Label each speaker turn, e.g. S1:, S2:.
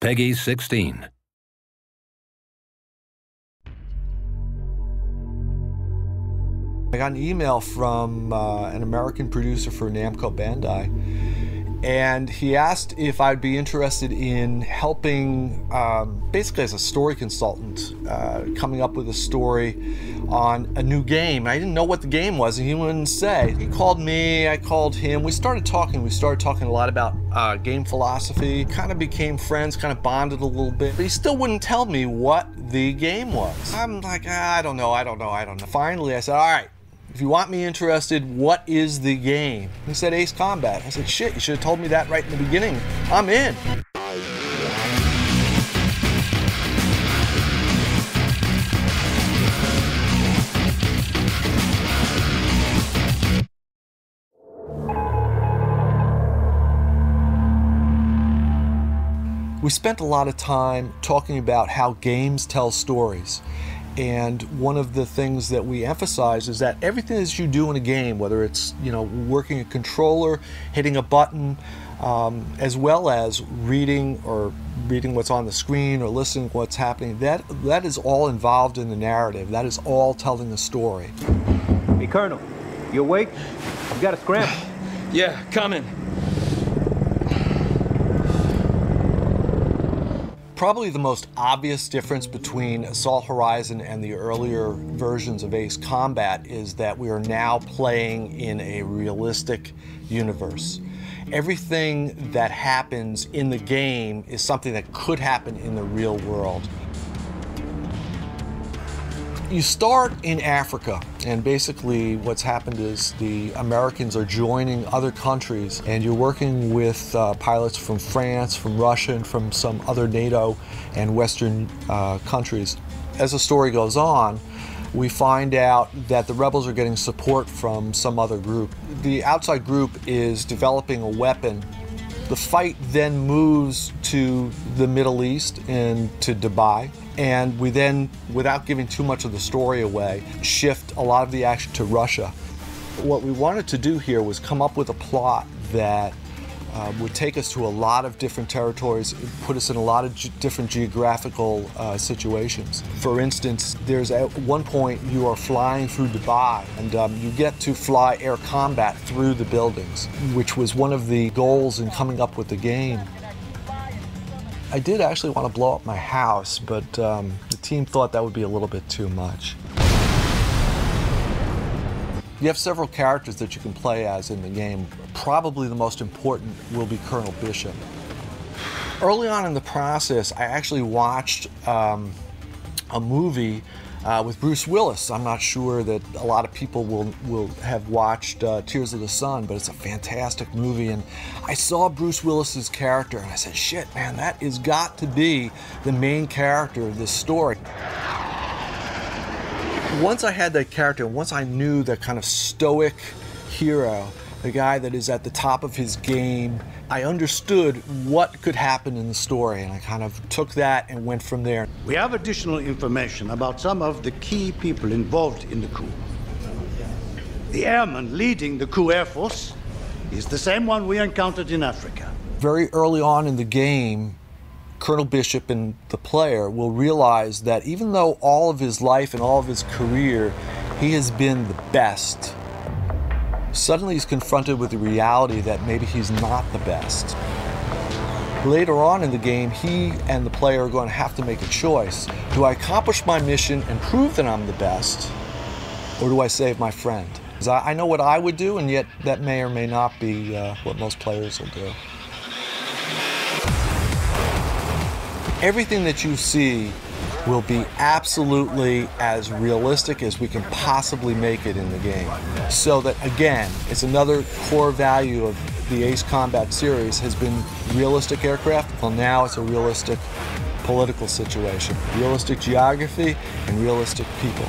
S1: Peggy 16.
S2: I got an email from an American producer for Namco Bandai, and he asked if I'd be interested in helping, basically as a story consultant, coming up with a story on a new game. I didn't know what the game was, and he wouldn't say. He called me, I called him. We started talking a lot about game philosophy, kind of became friends, kind of bonded a little bit, but he still wouldn't tell me what the game was. I'm like, I don't know. Finally, I said, all right, if you want me interested, what is the game? He said Ace Combat. I said, shit, you should have told me that right in the beginning. I'm in. We spent a lot of time talking about how games tell stories. And one of the things that we emphasize is that everything that you do in a game, whether it's working a controller, hitting a button, as well as reading what's on the screen or listening to what's happening, that is all involved in the narrative. That is all telling a story.
S3: Hey, Colonel, you awake? We got to scramble.
S4: Yeah, coming.
S2: Probably the most obvious difference between Assault Horizon and the earlier versions of Ace Combat is that we are now playing in a realistic universe. Everything that happens in the game is something that could happen in the real world. You start in Africa, and basically what's happened is the Americans are joining other countries, and you're working with pilots from France, from Russia, and from some other NATO and Western countries. As the story goes on, we find out that the rebels are getting support from some other group. The outside group is developing a weapon. The fight then moves to the Middle East and to Dubai. And we then, without giving too much of the story away, shift a lot of the action to Russia. What we wanted to do here was come up with a plot that would take us to a lot of different territories, put us in a lot of different geographical situations. For instance, there's at one point you are flying through Dubai, and you get to fly air combat through the buildings, which was one of the goals in coming up with the game. I did actually want to blow up my house, but the team thought that would be a little bit too much. You have several characters that you can play as in the game. Probably the most important will be Colonel Bishop. Early on in the process, I actually watched a movie with Bruce Willis. I'm not sure that a lot of people will have watched Tears of the Sun, but it's a fantastic movie. And I saw Bruce Willis's character, and I said, shit, man, that has got to be the main character of this story. Once I had that character, once I knew that kind of stoic hero, the guy that is at the top of his game, I understood what could happen in the story, and I kind of took that and went from there.
S5: We have additional information about some of the key people involved in the coup. The airman leading the coup Air Force is the same one we encountered in Africa.
S2: Very early on in the game, Colonel Bishop and the player will realize that even though all of his life and all of his career, he has been the best, suddenly he's confronted with the reality that maybe he's not the best. Later on in the game, he and the player are going to have to make a choice. Do I accomplish my mission and prove that I'm the best, or do I save my friend? Because I know what I would do, and yet that may or may not be what most players will do. Everything that you see will be absolutely as realistic as we can possibly make it in the game. So that, again, it's another core value of the Ace Combat series has been realistic aircraft. Well, now it's a realistic political situation, realistic geography, and realistic people.